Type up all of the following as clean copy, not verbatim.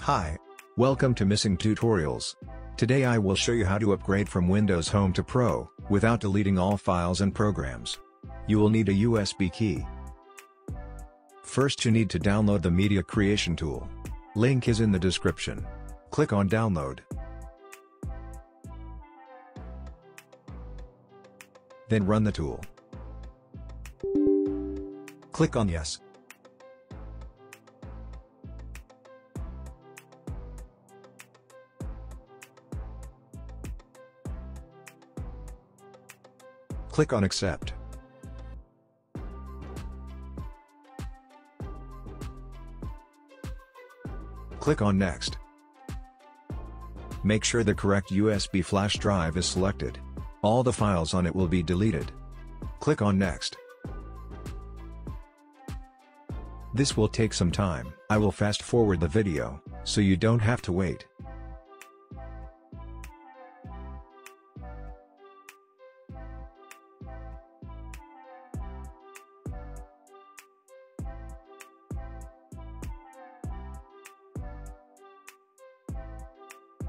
Hi. Welcome to Missing Tutorials. Today I will show you how to upgrade from Windows Home to Pro, without deleting all files and programs. You will need a USB key. First you need to download the Media Creation tool. Link is in the description. Click on Download. Then run the tool. Click on Yes. Click on Accept. Click on Next. Make sure the correct USB flash drive is selected. All the files on it will be deleted. Click on Next. This will take some time. I will fast forward the video, so you don't have to wait.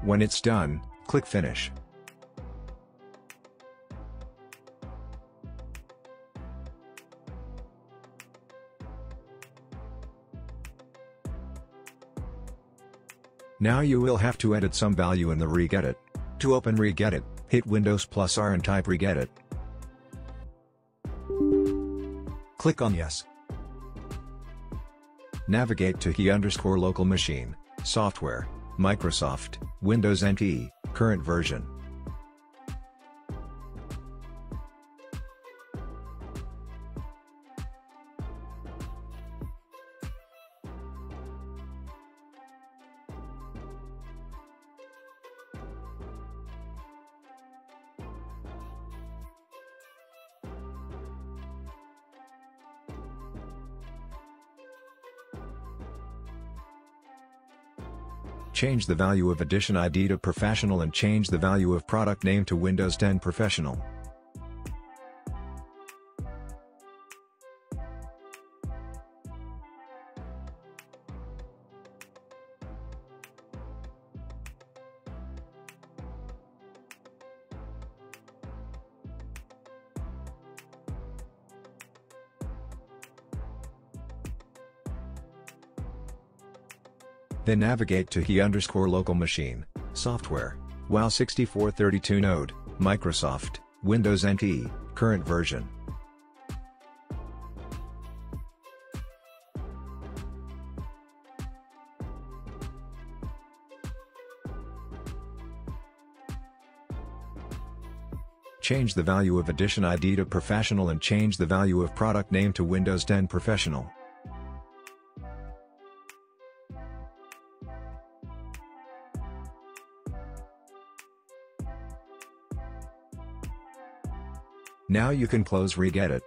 When it's done, click Finish. Now you will have to edit some value in the Regedit. To open Regedit, hit Windows +R and type Regedit. Click on Yes. Navigate to he_local machine, Software, Microsoft, Windows NT, Current Version. Change the value of EditionID to Professional and change the value of ProductName to Windows 10 Professional. Then navigate to he_local machine, Software, WoW6432 Node, Microsoft, Windows NT, Current Version. Change the value of EditionID to Professional and change the value of ProductName to Windows 10 Professional. Now you can close Regedit.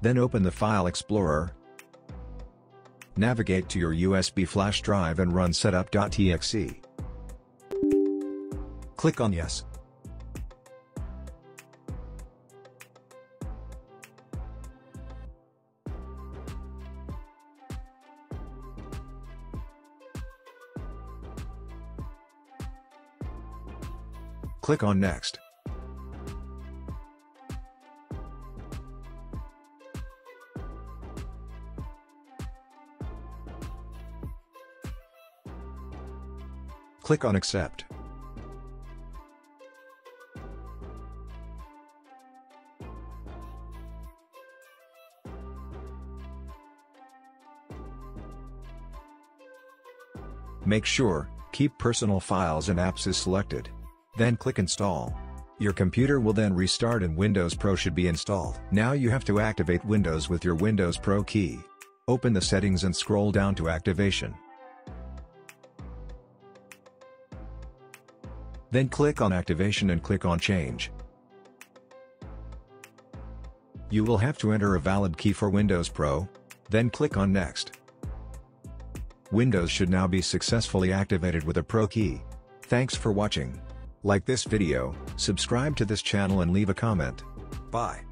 Then open the File Explorer. Navigate to your USB flash drive and run setup.exe. Click on Yes. Click on Next. Click on Accept. Make sure, Keep Personal Files and Apps is selected. Then click Install. Your computer will then restart and Windows Pro should be installed. Now you have to activate Windows with your Windows Pro key. Open the settings and scroll down to Activation. Then click on Activation and click on Change. You will have to enter a valid key for Windows Pro, then click on Next. Windows should now be successfully activated with a Pro key. Thanks for watching. Like this video, subscribe to this channel and leave a comment. Bye.